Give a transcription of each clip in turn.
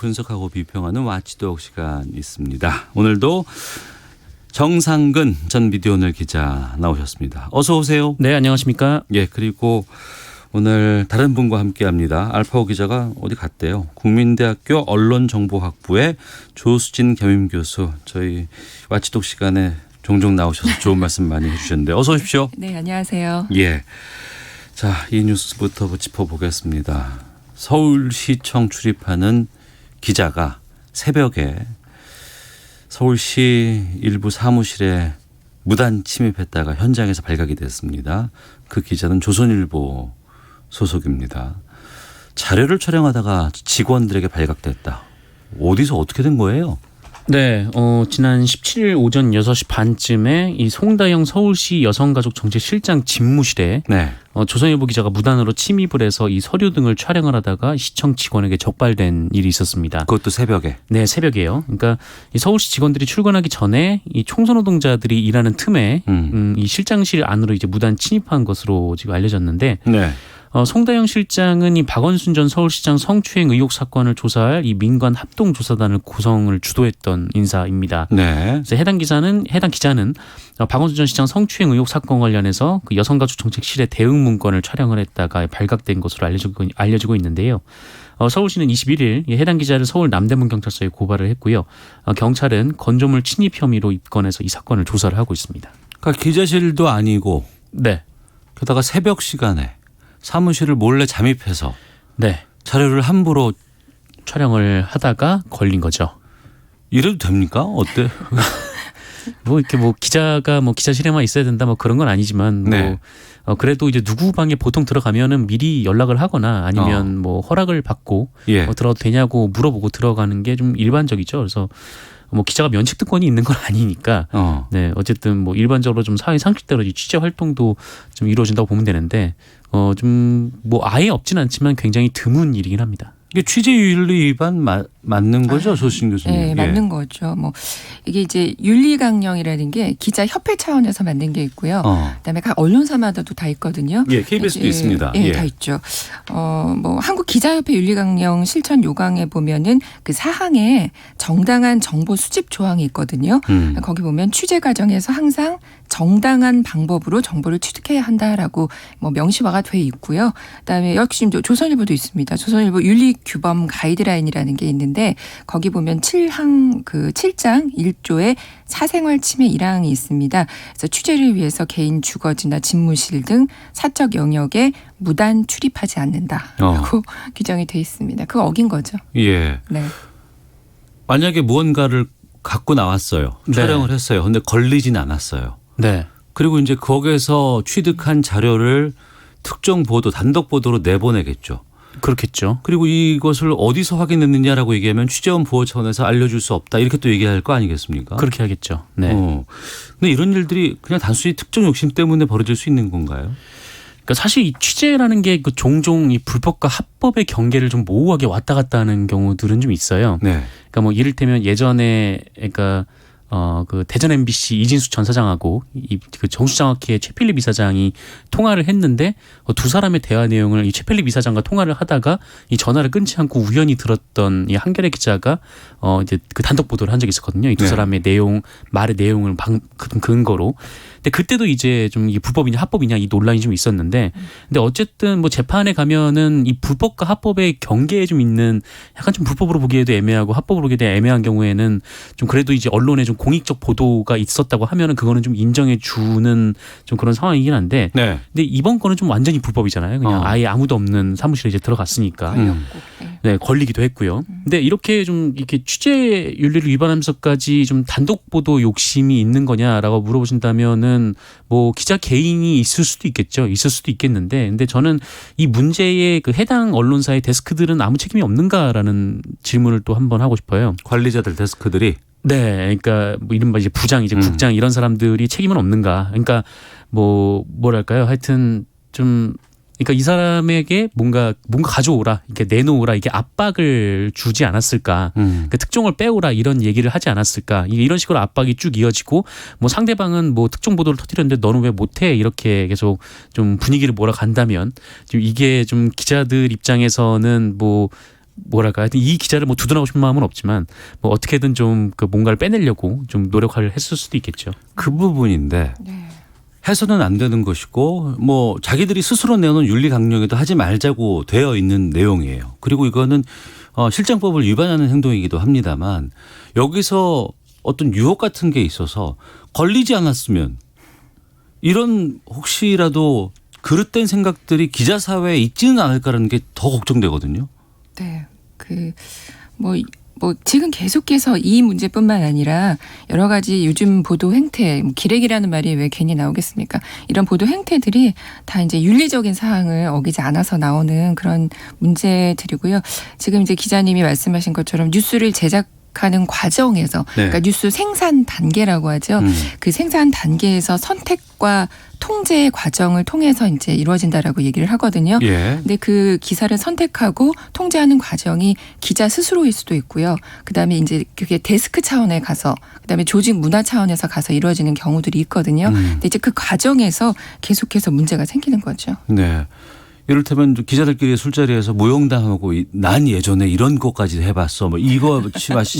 분석하고 비평하는 와치독 시간 있습니다. 오늘도 정상근 전 미디어오늘 기자 나오셨습니다. 어서 오세요. 네, 안녕하십니까. 예, 그리고 오늘 다른 분과 함께합니다. 알파고 기자가 어디 갔대요. 국민대학교 언론정보학부의 조수진 겸임교수, 저희 와치독 시간에 종종 나오셔서 좋은 말씀 많이 해주셨는데 어서 오십시오. 네, 안녕하세요. 예, 자, 이 뉴스부터 짚어보겠습니다. 서울시청 출입하는 기자가 새벽에 서울시 일부 사무실에 무단 침입했다가 현장에서 발각이 됐습니다. 그 기자는 조선일보 소속입니다. 자료를 촬영하다가 직원들에게 발각됐다. 어디서 어떻게 된 거예요? 네, 지난 17일 오전 6시 반쯤에 이 송다영 서울시 여성가족정책실장 집무실에 네. 조선일보 기자가 무단으로 침입을 해서 이 서류 등을 촬영을 하다가 시청 직원에게 적발된 일이 있었습니다. 그것도 새벽에? 네, 새벽이에요. 그러니까 이 서울시 직원들이 출근하기 전에 이 총선노동자들이 일하는 틈에 이 실장실 안으로 이제 무단 침입한 것으로 지금 알려졌는데. 네. 송다영 실장은 이 박원순 전 서울시장 성추행 의혹 사건을 조사할 이 민관 합동조사단을 구성을 주도했던 인사입니다. 네. 그래서 해당 기자는 박원순 전 시장 성추행 의혹 사건 관련해서 그 여성가족정책실의 대응 문건을 촬영을 했다가 발각된 것으로 알려지고 있는데요. 서울시는 21일 해당 기자를 서울 남대문 경찰서에 고발을 했고요. 경찰은 건조물 침입 혐의로 입건해서 이 사건을 조사를 하고 있습니다. 그러니까 기자실도 아니고, 네, 게다가 새벽 시간에 사무실을 몰래 잠입해서 네, 자료를 함부로 촬영을 하다가 걸린 거죠. 이래도 됩니까? 어때? 뭐 이렇게 뭐 기자가 뭐 기자실에만 있어야 된다 뭐 그런 건 아니지만 네. 뭐 그래도 이제 누구 방에 보통 들어가면은 미리 연락을 하거나 아니면 뭐 허락을 받고 예. 들어도 되냐고 물어보고 들어가는 게 좀 일반적이죠. 그래서 뭐 기자가 면책 특권이 있는 건 아니니까 네, 어쨌든 뭐 일반적으로 좀 사회 상식대로 취재 활동도 좀 이루어진다고 보면 되는데 좀 뭐 아예 없진 않지만 굉장히 드문 일이긴 합니다. 이게 취재윤리 위반 맞는 거죠, 조수진 교수님? 네, 맞는 거죠. 뭐 이게 이제 윤리강령이라는 게 기자 협회 차원에서 만든 게 있고요. 그다음에 각 언론사마다도 다 있거든요. 예, KBS도 있습니다. 예, 다 있죠. 뭐 한국 기자협회 윤리강령 실천 요강에 보면은 그 사항에 정당한 정보 수집 조항이 있거든요. 거기 보면 취재 과정에서 항상 정당한 방법으로 정보를 취득해야 한다라고 뭐 명시화가 돼 있고요. 그다음에 역시 조선일보도 있습니다. 조선일보 윤리규범 가이드라인이라는 게 있는데 거기 보면 7장 1조에 사생활 침해 1항이 있습니다. 그래서 취재를 위해서 개인 주거지나 집무실 등 사적 영역에 무단 출입하지 않는다라고 규정이 돼 있습니다. 그거 어긴 거죠. 예. 네. 만약에 무언가를 갖고 나왔어요. 네. 촬영을 했어요. 근데 걸리진 않았어요. 네. 그리고 이제 거기에서 취득한 자료를 특정 보도, 단독 보도로 내보내겠죠. 그렇겠죠. 그리고 이것을 어디서 확인했느냐라고 얘기하면 취재원 보호 차원에서 알려줄 수 없다. 이렇게 또 얘기할 거 아니겠습니까? 그렇게 하겠죠. 네. 근데 이런 일들이 그냥 단순히 특정 욕심 때문에 벌어질 수 있는 건가요? 그러니까 사실 이 취재라는 게 그 종종 이 불법과 합법의 경계를 좀 모호하게 왔다 갔다 하는 경우들은 좀 있어요. 네. 그러니까 뭐 이를테면 예전에 그러니까 그 대전 MBC 이진수 전 사장하고 그 정수장학회 최필립 이사장이 통화를 했는데 두 사람의 대화 내용을 이 최필립 이사장과 통화를 하다가 이 전화를 끊지 않고 우연히 들었던 이 한겨레 기자가 이제 그 단독 보도를 한 적이 있었거든요. 이 두 사람의 말의 내용을 근거로. 근데 그때도 이제 좀 이게 불법이냐 합법이냐 이 논란이 좀 있었는데, 근데 어쨌든 뭐 재판에 가면은 이 불법과 합법의 경계에 좀 있는 약간 좀 불법으로 보기에도 애매하고 합법으로 보기에도 애매한 경우에는 좀 그래도 이제 언론에 좀 공익적 보도가 있었다고 하면은 그거는 좀 인정해 주는 좀 그런 상황이긴 한데, 네. 근데 이번 거는 좀 완전히 불법이잖아요. 그냥 아예 아무도 없는 사무실에 이제 들어갔으니까. 네, 걸리기도 했고요. 근데 이렇게 좀 이렇게 취재 윤리를 위반하면서까지 좀 단독 보도 욕심이 있는 거냐라고 물어보신다면은 뭐 기자 개인이 있을 수도 있겠죠. 있을 수도 있겠는데, 근데 저는 이 문제에 그 해당 언론사의 데스크들은 아무 책임이 없는가라는 질문을 또 한번 하고 싶어요. 관리자들 데스크들이. 네, 그러니까 뭐 이른바 이제 부장, 이제 국장 이런 사람들이 책임은 없는가? 그러니까 뭐랄까요? 하여튼 좀. 그러니까 이 사람에게 뭔가 가져오라, 이렇게 내놓으라, 이게 압박을 주지 않았을까? 그러니까 특종을 빼오라 이런 얘기를 하지 않았을까? 이런 식으로 압박이 쭉 이어지고, 뭐 상대방은 뭐 특종 보도를 터뜨렸는데 너는 왜 못해? 이렇게 계속 좀 분위기를 몰아간다면, 지금 이게 좀 기자들 입장에서는 뭐 뭐랄까 하여튼 이 기자를 뭐 두둔하고 싶은 마음은 없지만 뭐 어떻게든 좀 그 뭔가를 빼내려고 좀 노력을 했을 수도 있겠죠. 그 부분인데 네. 해서는 안 되는 것이고 뭐 자기들이 스스로 내놓은 윤리 강령에도 하지 말자고 되어 있는 내용이에요. 그리고 이거는 실정법을 위반하는 행동이기도 합니다만 여기서 어떤 유혹 같은 게 있어서 걸리지 않았으면 이런 혹시라도 그릇된 생각들이 기자 사회에 있지는 않을까라는 게 더 걱정되거든요. 네. 뭐 지금 계속해서 이 문제뿐만 아니라 여러 가지 요즘 보도 행태, 뭐 기레기라는 말이 왜 괜히 나오겠습니까? 이런 보도 행태들이 다 이제 윤리적인 사항을 어기지 않아서 나오는 그런 문제들이고요. 지금 이제 기자님이 말씀하신 것처럼 뉴스를 제작하는 과정에서 그러니까 뉴스 생산 단계라고 하죠. 그 생산 단계에서 선택과 통제의 과정을 통해서 이제 이루어진다라고 얘기를 하거든요. 예. 근데 그 기사를 선택하고 통제하는 과정이 기자 스스로일 수도 있고요. 그다음에 이제 그게 데스크 차원에 가서 그다음에 조직 문화 차원에서 가서 이루어지는 경우들이 있거든요. 근데 이제 그 과정에서 계속해서 문제가 생기는 거죠. 네. 이를테면 기자들끼리 술자리에서 모욕당하고 난 예전에 이런 것까지 해봤어. 뭐 이거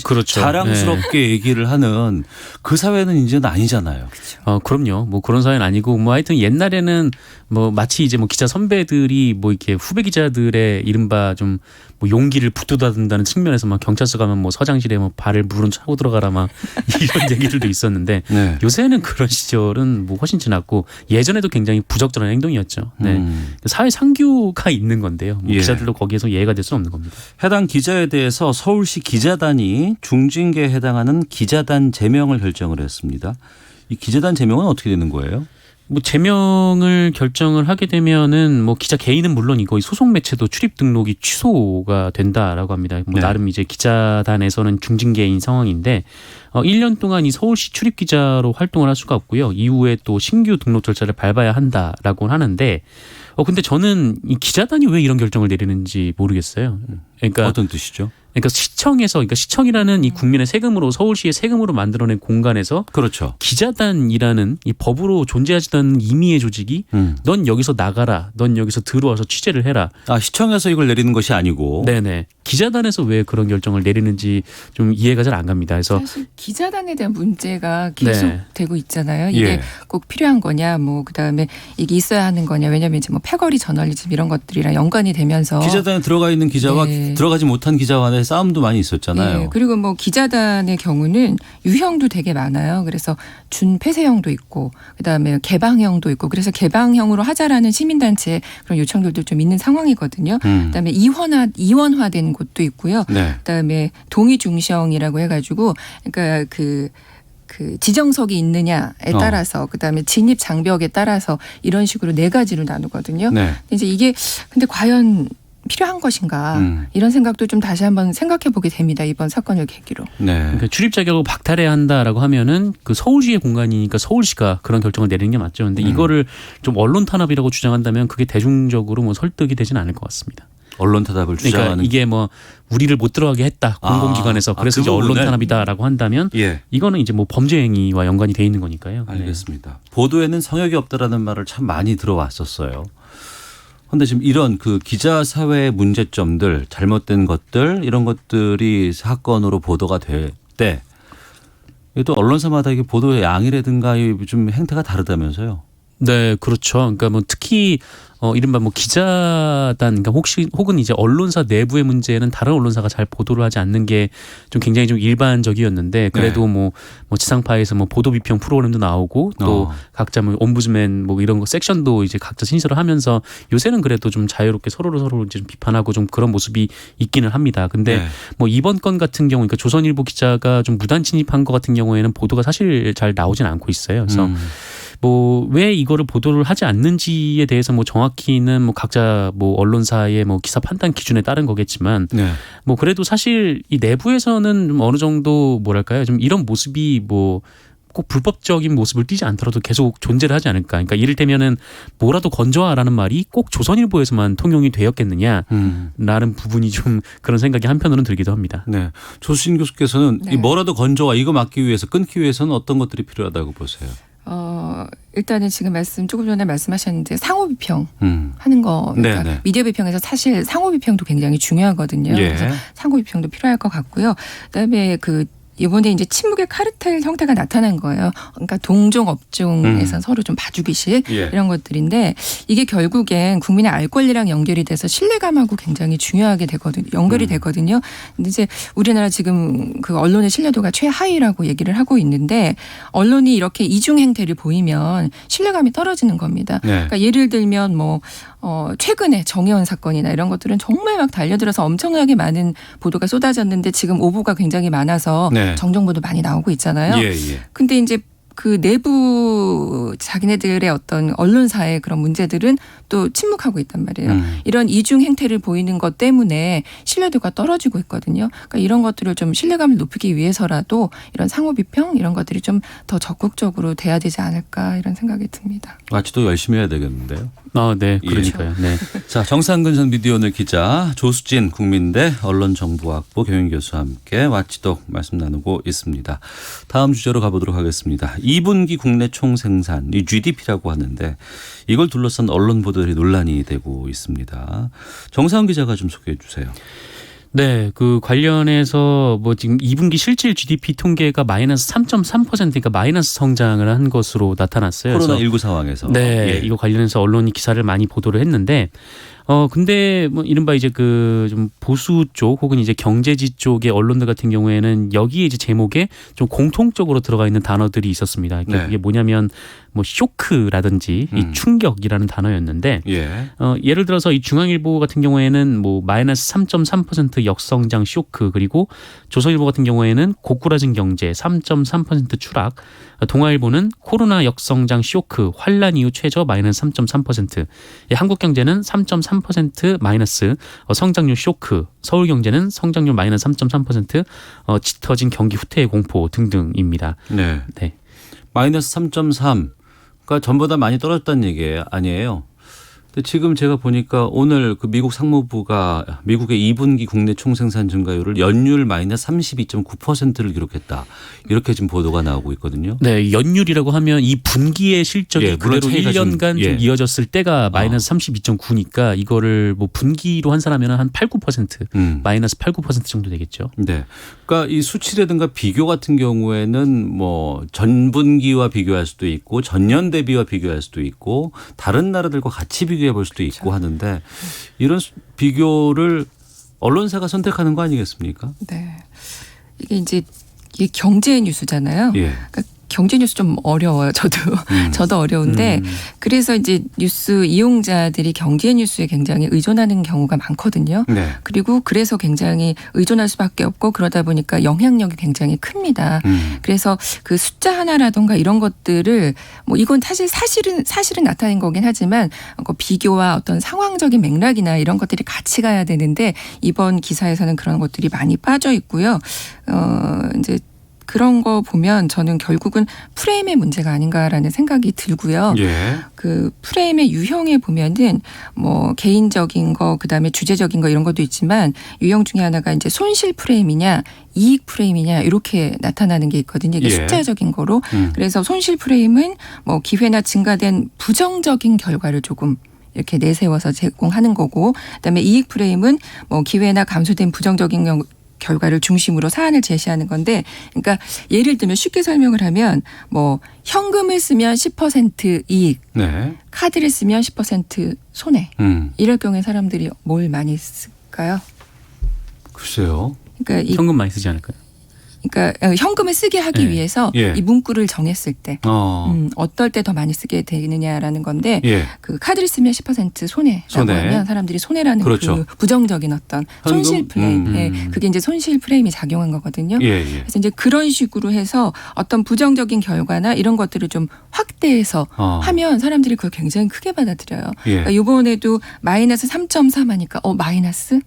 그렇죠. 자랑스럽게 얘기를 하는 그 사회는 이제는 아니잖아요. 그럼요. 뭐 그런 사회는 아니고 뭐 하여튼 옛날에는 뭐 마치 이제 뭐 기자 선배들이 뭐 이렇게 후배 기자들의 이른바 좀 뭐 용기를 북돋아준다는 측면에서 막 경찰서 가면 뭐 서장실에 뭐 발을 물은 차고 들어가라 막 이런 얘기들도 있었는데 네. 요새는 그런 시절은 뭐 훨씬 지났고 예전에도 굉장히 부적절한 행동이었죠. 네. 사회 상규가 있는 건데요. 뭐 예. 기자들도 거기에서 예외가 될 수는 없는 겁니다. 해당 기자에 대해서 서울시 기자단이 중징계에 해당하는 기자단 제명을 결정을 했습니다. 이 기자단 제명은 어떻게 되는 거예요? 뭐 제명을 결정을 하게 되면은 뭐 기자 개인은 물론이고 이 소속 매체도 출입 등록이 취소가 된다라고 합니다. 뭐 네. 나름 이제 기자단에서는 중징계인 상황인데 1년 동안 이 서울시 출입 기자로 활동을 할 수가 없고요. 이후에 또 신규 등록 절차를 밟아야 한다라고 하는데 근데 저는 이 기자단이 왜 이런 결정을 내리는지 모르겠어요. 그러니까 어떤 뜻이죠? 그러니까 시청이라는 이 국민의 세금으로 서울시의 세금으로 만들어낸 공간에서 그렇죠. 기자단이라는 이 법으로 존재하지도 않는 임의의 조직이 넌 여기서 나가라, 넌 여기서 들어와서 취재를 해라. 시청에서 이걸 내리는 것이 아니고. 네네. 기자단에서 왜 그런 결정을 내리는지 좀 이해가 잘 안 갑니다. 그래서 사실 기자단에 대한 문제가 계속 네. 되고 있잖아요. 이게 예. 꼭 필요한 거냐, 뭐 그다음에 이게 있어야 하는 거냐. 왜냐하면 이제 뭐 패거리 저널리즘 이런 것들이랑 연관이 되면서 기자단에 들어가 있는 기자와 네. 들어가지 못한 기자와 간의 싸움도 많이 있었잖아요. 예, 그리고 뭐 기자단의 경우는 유형도 되게 많아요. 그래서 준폐쇄형도 있고 그다음에 개방형도 있고 그래서 개방형으로 하자라는 시민단체 그런 요청들도 좀 있는 상황이거든요. 그다음에 이원화된 곳도 있고요. 네. 그다음에 동의중시형이라고 해가지고 그러니까 그 지정석이 있느냐에 따라서 그다음에 진입 장벽에 따라서 이런 식으로 네 가지로 나누거든요. 네. 이제 이게 근데 과연 필요한 것인가 이런 생각도 좀 다시 한번 생각해 보게 됩니다. 이번 사건을 계기로. 네. 그러니까 출입 자격을 박탈해야 한다라고 하면은 그 서울시의 공간이니까 서울시가 그런 결정을 내리는 게 맞죠. 근데 이거를 좀 언론 탄압이라고 주장한다면 그게 대중적으로 뭐 설득이 되지는 않을 것 같습니다. 언론 탄압을 그러니까 주장하는. 이게 뭐 우리를 못 들어가게 했다 공공기관에서 그래서 그 이제 언론 부분을? 탄압이다라고 한다면 예. 이거는 이제 뭐 범죄 행위와 연관이 돼 있는 거니까요. 네. 알겠습니다. 보도에는 성역이 없다라는 말을 참 많이 들어왔었어요. 그런데 지금 이런 그 기자 사회의 문제점들, 잘못된 것들 이런 것들이 사건으로 보도가 될 때 또 언론사마다 이게 보도의 양이라든가 좀 행태가 다르다면서요. 네, 그렇죠. 그러니까 뭐 특히 이른바 뭐 기자단, 그러니까 혹은 이제 언론사 내부의 문제는 다른 언론사가 잘 보도를 하지 않는 게 좀 굉장히 좀 일반적이었는데 그래도 네. 뭐 지상파에서 뭐 보도 비평 프로그램도 나오고 또 각자 뭐 옴부즈맨 뭐 이런 거 섹션도 이제 각자 신설을 하면서 요새는 그래도 좀 자유롭게 서로 이제 좀 비판하고 좀 그런 모습이 있기는 합니다. 근데 네. 뭐 이번 건 같은 경우, 그러니까 조선일보 기자가 좀 무단 침입한 것 같은 경우에는 보도가 사실 잘 나오진 않고 있어요. 그래서 뭐 왜 이거를 보도를 하지 않는지에 대해서 뭐 정확히는 뭐 각자 뭐 언론사의 뭐 기사 판단 기준에 따른 거겠지만 네. 뭐 그래도 사실 이 내부에서는 좀 어느 정도 뭐랄까요, 좀 이런 모습이 뭐 꼭 불법적인 모습을 띠지 않더라도 계속 존재를 하지 않을까. 그러니까 이를테면은 뭐라도 건져와라는 말이 꼭 조선일보에서만 통용이 되었겠느냐라는 부분이 좀 그런 생각이 한편으로는 들기도 합니다. 네. 조수진 교수께서는 네. 이 뭐라도 건져와 이거 막기 위해서 끊기 위해서는 어떤 것들이 필요하다고 보세요? 일단은 지금 조금 전에 말씀하셨는데 상호 비평 음. 하는 거, 그러니까 네네. 미디어 비평에서 사실 상호 비평도 굉장히 중요하거든요. 예. 그래서 상호 비평도 필요할 것 같고요. 그다음에 이번에 이제 침묵의 카르텔 형태가 나타난 거예요. 그러니까 동종 업종에서 서로 좀 봐주기식 예. 이런 것들인데 이게 결국엔 국민의 알 권리랑 연결이 돼서 신뢰감하고 굉장히 중요하게 되거든요. 연결이 되거든요. 근데 이제 우리나라 지금 그 언론의 신뢰도가 최하위라고 얘기를 하고 있는데 언론이 이렇게 이중 행태를 보이면 신뢰감이 떨어지는 겁니다. 네. 그러니까 예를 들면 최근에 정의원 사건이나 이런 것들은 정말 막 달려들어서 엄청나게 많은 보도가 쏟아졌는데 지금 오보가 굉장히 많아서 네. 정정보도 많이 나오고 있잖아요. 예, 예. 근데 이제 그 내부 자기네들의 어떤 언론사의 그런 문제들은 또 침묵하고 있단 말이에요. 이런 이중 행태를 보이는 것 때문에 신뢰도가 떨어지고 있거든요. 그러니까 이런 것들을 좀 신뢰감을 높이기 위해서라도 이런 상호 비평 이런 것들이 좀 더 적극적으로 돼야 되지 않을까 이런 생각이 듭니다. 마치도 열심히 해야 되겠는데요. 네, 예. 그러니까요. 네. 자, 정상근 전 미디어오늘 기자, 조수진 국민대 언론정보학부 교양교수와 함께 와치독 말씀 나누고 있습니다. 다음 주제로 가보도록 하겠습니다. 2분기 국내 총생산, 이 GDP라고 하는데 이걸 둘러싼 언론 보도들이 논란이 되고 있습니다. 정상근 기자가 좀 소개해 주세요. 네, 그 관련해서 지금 2분기 실질 GDP 통계가 마이너스 3.3% 그러니까 마이너스 성장을 한 것으로 나타났어요. 코로나19 상황에서. 네, 예. 이거 관련해서 언론이 기사를 많이 보도를 했는데 근데 이른바 이제 좀 보수 쪽 혹은 이제 경제지 쪽의 언론들 같은 경우에는 여기에 이제 제목에 좀 공통적으로 들어가 있는 단어들이 있었습니다. 그러니까 네. 그게 뭐냐면 쇼크라든지 이 충격이라는 단어였는데 예. 예를 들어서 이 중앙일보 같은 경우에는 마이너스 3.3% 역성장 쇼크 그리고 조선일보 같은 경우에는 고꾸라진 경제 3.3% 추락 동아일보는 코로나 역성장 쇼크 환란 이후 최저 마이너스 3.3% 한국경제는 3.3% 마이너스 성장률 쇼크 서울경제는 성장률 마이너스 3.3% 짙어진 경기 후퇴의 공포 등등입니다. 네. 네. 마이너스 3.3. 그러니까 전보다 많이 떨어졌다는 얘기 아니에요. 근데 지금 제가 보니까 오늘 그 미국 상무부가 미국의 2분기 국내 총생산 증가율을 연율 마이너스 32.9%를 기록했다. 이렇게 지금 보도가 나오고 있거든요. 네, 연율이라고 하면 이 분기의 실적이 예, 물론 그대로 차이가 1년간 좀 예. 이어졌을 때가 마이너스 32.9니까 이거를 분기로 환산하면 한 8, 9% 마이너스 8, 9% 정도 되겠죠. 네. 그러니까 이 수치라든가 비교 같은 경우에는 전분기와 비교할 수도 있고 전년 대비와 비교할 수도 있고 다른 나라들과 같이 비교해 볼 수도 있고 하는데 이런 비교를 언론사가 선택하는 거 아니겠습니까? 네. 이게 경제 뉴스잖아요. 예. 그러니까 경제 뉴스 좀 어려워요. 저도 어려운데 그래서 이제 뉴스 이용자들이 경제 뉴스에 굉장히 의존하는 경우가 많거든요. 네. 그리고 그래서 굉장히 의존할 수밖에 없고 그러다 보니까 영향력이 굉장히 큽니다. 그래서 그 숫자 하나라던가 이런 것들을 이건 사실은 나타낸 거긴 하지만 비교와 어떤 상황적인 맥락이나 이런 것들이 같이 가야 되는데 이번 기사에서는 그런 것들이 많이 빠져 있고요. 이제 그런 거 보면 저는 결국은 프레임의 문제가 아닌가라는 생각이 들고요. 예. 그 프레임의 유형에 보면은 개인적인 거 그다음에 주제적인 거 이런 것도 있지만 유형 중에 하나가 이제 손실 프레임이냐 이익 프레임이냐 이렇게 나타나는 게 있거든요. 이게 예. 숫자적인 거로. 그래서 손실 프레임은 기회나 증가된 부정적인 결과를 조금 이렇게 내세워서 제공하는 거고 그다음에 이익 프레임은 기회나 감소된 부정적인 결과를 중심으로 사안을 제시하는 건데 그러니까 예를 들면 쉽게 설명을 하면 현금을 쓰면 10% 이익, 네. 카드를 쓰면 10% 손해. 이럴 경우에 사람들이 뭘 많이 쓸까요? 글쎄요. 그러니까 현금 많이 쓰지 않을까요? 그러니까 현금을 쓰게 하기 네. 위해서 예. 이 문구를 정했을 때 어떨 때 더 많이 쓰게 되느냐라는 건데 예. 그 카드를 쓰면 10% 손해라고 손해. 하면 사람들이 손해라는 그렇죠. 그 부정적인 어떤 현금? 손실 프레임, 예, 그게 이제 손실 프레임이 작용한 거거든요. 예, 예. 그래서 이제 그런 식으로 해서 어떤 부정적인 결과나 이런 것들을 좀 확대해서 하면 사람들이 그걸 굉장히 크게 받아들여요. 예. 그러니까 이번에도 마이너스 3.3 하니까 마이너스?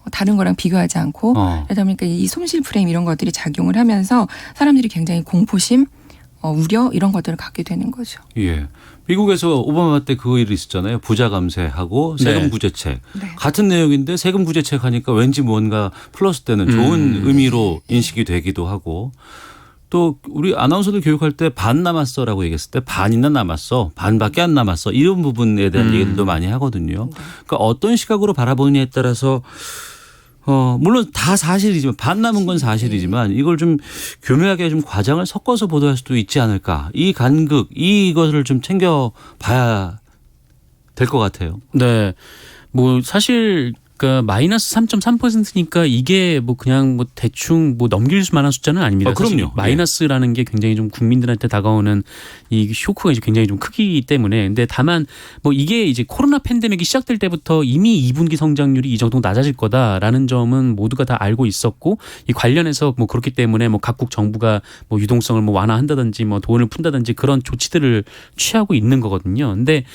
다른 거랑 비교하지 않고 그러다 보니까 이 손실 프레임 이런 것들이 작용을 하면서 사람들이 굉장히 공포심, 우려 이런 것들을 갖게 되는 거죠. 예. 미국에서 오바마 때 그 일이 있었잖아요. 부자 감세하고 세금 네. 구제책. 네. 같은 내용인데 세금 구제책 하니까 왠지 뭔가 플러스 되는 좋은 의미로 인식이 되기도 하고 또 우리 아나운서들 교육할 때 반 남았어라고 얘기했을 때 반이나 남았어, 반밖에 안 남았어 이런 부분에 대한 얘기들도 많이 하거든요. 그러니까 어떤 시각으로 바라보느냐에 따라서 물론 다 사실이지만 반 남은 건 사실이지만 이걸 좀 교묘하게 좀 과장을 섞어서 보도할 수도 있지 않을까. 이 간극 이것을 좀 챙겨봐야 될 것 같아요. 네. 뭐 사실 그러니까 마이너스 3.3%니까 이게 뭐 그냥 뭐 대충 뭐 넘길 만한 숫자는 아닙니다. 그럼요. 사실 마이너스라는 게 굉장히 좀 국민들한테 다가오는 이 쇼크가 이제 굉장히 좀 크기 때문에. 근데 다만 뭐 이게 이제 코로나 팬데믹이 시작될 때부터 이미 2분기 성장률이 이 정도 낮아질 거다라는 점은 모두가 다 알고 있었고 이 관련해서 뭐 그렇기 때문에 뭐 각국 정부가 뭐 유동성을 뭐 완화한다든지 뭐 돈을 푼다든지 그런 조치들을 취하고 있는 거거든요. 근데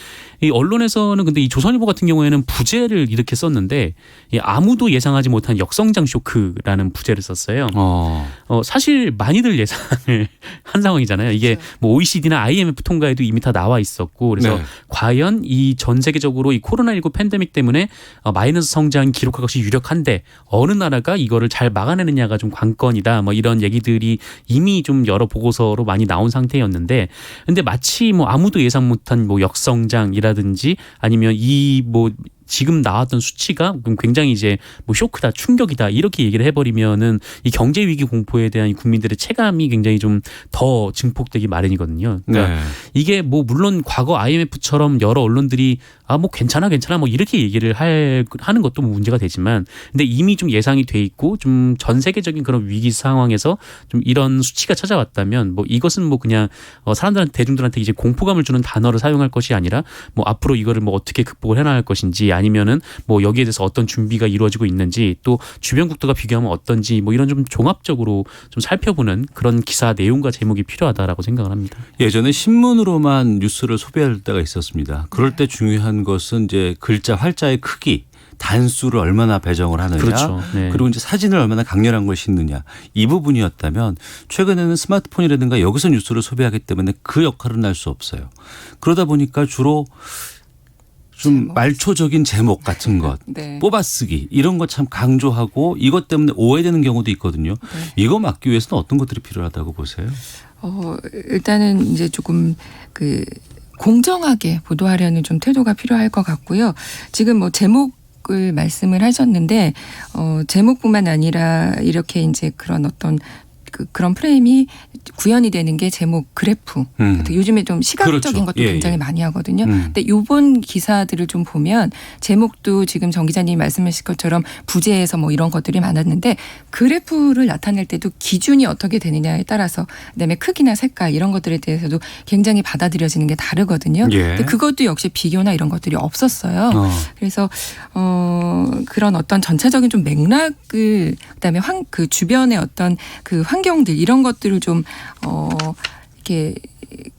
이 언론에서는 근데 이 조선일보 같은 경우에는 부제를 이렇게 썼는데 이 아무도 예상하지 못한 역성장 쇼크라는 부제를 썼어요. 사실 많이들 예상을 한 상황이잖아요. 이게 뭐 OECD나 IMF 통과에도 이미 다 나와 있었고 그래서 네. 과연 이 전 세계적으로 이 코로나19 팬데믹 때문에 마이너스 성장 기록할 것이 유력한데 어느 나라가 이거를 잘 막아내느냐가 좀 관건이다. 뭐 이런 얘기들이 이미 좀 여러 보고서로 많이 나온 상태였는데 근데 마치 뭐 아무도 예상 못한 뭐 역성장이라든지 아니면 이 뭐 지금 나왔던 수치가 굉장히 이제 뭐 쇼크다, 충격이다 이렇게 얘기를 해버리면은 이 경제 위기 공포에 대한 이 국민들의 체감이 굉장히 좀 더 증폭되기 마련이거든요. 그러니까 네. 이게 뭐 물론 과거 IMF처럼 여러 언론들이 뭐 괜찮아 뭐 이렇게 얘기를 하는 것도 뭐 문제가 되지만 근데 이미 좀 예상이 돼 있고 좀 전 세계적인 그런 위기 상황에서 좀 이런 수치가 찾아왔다면 뭐 이것은 뭐 그냥 사람들한테 대중들한테 이제 공포감을 주는 단어를 사용할 것이 아니라 뭐 앞으로 이거를 뭐 어떻게 극복을 해나갈 것인지 아니면은 뭐 여기에 대해서 어떤 준비가 이루어지고 있는지 또 주변국들과 비교하면 어떤지 뭐 이런 좀 종합적으로 좀 살펴보는 그런 기사 내용과 제목이 필요하다라고 생각을 합니다. 예전에 신문으로만 뉴스를 소비할 때가 있었습니다. 그럴 때 중요한 것은 이제 글자 활자의 크기, 단수를 얼마나 배정을 하느냐, 그렇죠. 네. 그리고 이제 사진을 얼마나 강렬한 걸 싣느냐 이 부분이었다면 최근에는 스마트폰이라든가 여기서 뉴스를 소비하기 때문에 그 역할은 할 수 없어요. 그러다 보니까 주로 좀 말초적인 제목 같은 것, 네. 뽑아쓰기 이런 거 참 강조하고 이것 때문에 오해되는 경우도 있거든요. 이거 막기 위해서는 어떤 것들이 필요하다고 보세요? 일단은 이제 조금 그 공정하게 보도하려는 좀 태도가 필요할 것 같고요. 지금 뭐 제목을 말씀을 하셨는데 제목뿐만 아니라 이렇게 이제 그런 어떤 그런 프레임이 구현이 되는 게 제목 그래프. 요즘에 좀 시각적인 그렇죠. 것도 예, 굉장히 예. 많이 하거든요. 근데 요번 기사들을 좀 보면 제목도 지금 정 기자님이 말씀하신 것처럼 부제에서 뭐 이런 것들이 많았는데 그래프를 나타낼 때도 기준이 어떻게 되느냐에 따라서 그다음에 크기나 색깔 이런 것들에 대해서도 굉장히 받아들여지는 게 다르거든요. 예. 근데 그것도 역시 비교나 이런 것들이 없었어요. 그래서 그런 어떤 전체적인 좀 맥락을 그다음에 그 주변의 어떤 그 환경들 이런 것들을 좀 이렇게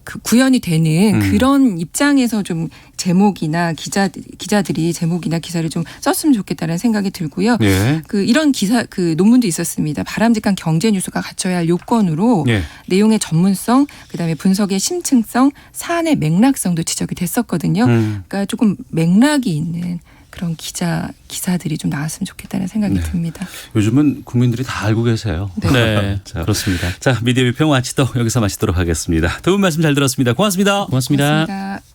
그 구현이 되는 그런 입장에서 좀 제목이나 기자들이 제목이나 기사를 좀 썼으면 좋겠다는 생각이 들고요. 예. 그 이런 기사 그 논문도 있었습니다. 바람직한 경제 뉴스가 갖춰야 할 요건으로 예. 내용의 전문성, 그다음에 분석의 심층성, 사안의 맥락성도 지적이 됐었거든요. 그러니까 조금 맥락이 있는 그런 기사들이 좀 나왔으면 좋겠다는 생각이 듭니다. 요즘은 국민들이 다 알고 계세요. 네, 자, 그렇습니다. 자, 미디어 비평 와치도 여기서 마치도록 하겠습니다. 두 분 말씀 잘 들었습니다. 고맙습니다. 고맙습니다. 고맙습니다.